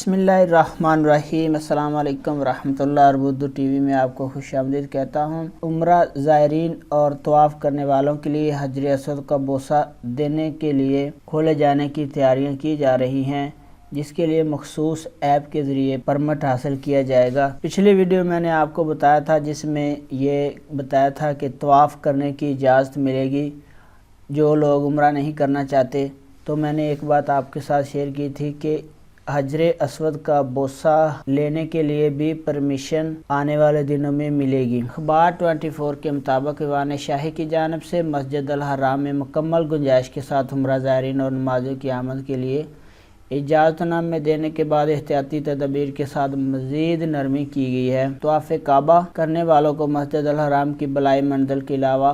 بسم اللہ الرحمن الرحیم۔ السلام علیکم ورحمۃ اللہ۔ عرب اردو ٹی وی میں آپ کو خوش آمدید کہتا ہوں۔ عمرہ زائرین اور طواف کرنے والوں کے لیے حجر اسود کا بوسہ دینے کے لیے کھولے جانے کی تیاریاں کی جا رہی ہیں، جس کے لیے مخصوص ایپ کے ذریعے پرمٹ حاصل کیا جائے گا۔ پچھلی ویڈیو میں نے آپ کو بتایا تھا جس میں یہ بتایا تھا کہ طواف کرنے کی اجازت ملے گی جو لوگ عمرہ نہیں کرنا چاہتے، تو میں نے ایک بات آپ کے ساتھ شیئر کی تھی کہ حجر اسود کا بوسہ لینے کے لیے بھی پرمیشن آنے والے دنوں میں ملے گی۔ اخبار 24 کے مطابق ایوان شاہی کی جانب سے مسجد الحرام میں مکمل گنجائش کے ساتھ عمرہ زائرین اور نمازیوں کی آمد کے لیے اجازت نامے دینے کے بعد احتیاطی تدابیر کے ساتھ مزید نرمی کی گئی ہے۔ طواف کعبہ کرنے والوں کو مسجد الحرام کی بالائی منزل کے علاوہ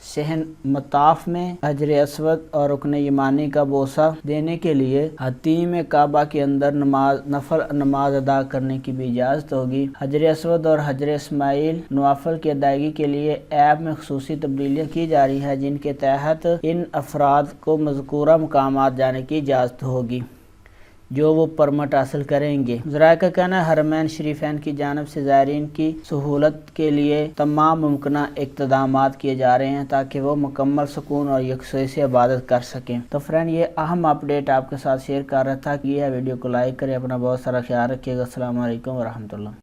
صحن مطاف میں حجر اسود اور رکن یمانی کا بوسہ دینے کے لیے حطیم کعبہ کے اندر نفل نماز ادا کرنے کی بھی اجازت ہوگی۔ حجر اسود اور حجر اسماعیل نوافل کی ادائیگی کے لیے ایپ میں خصوصی تبدیلیاں کی جا رہی ہیں، جن کے تحت ان افراد کو مذکورہ مقامات جانے کی اجازت ہوگی جو وہ پرمٹ حاصل کریں گے۔ ذرائع کا کہنا ہے حرمین شریفین کی جانب سے زائرین کی سہولت کے لیے تمام ممکنہ اقدامات کیے جا رہے ہیں تاکہ وہ مکمل سکون اور یکسوئی سے عبادت کر سکیں۔ تو فرینڈ، یہ اہم اپڈیٹ آپ کے ساتھ شیئر کر رہا تھا کہ یہ ویڈیو کو لائک کریں، اپنا بہت سارا خیال رکھیے گا۔ السلام علیکم ورحمۃ اللہ۔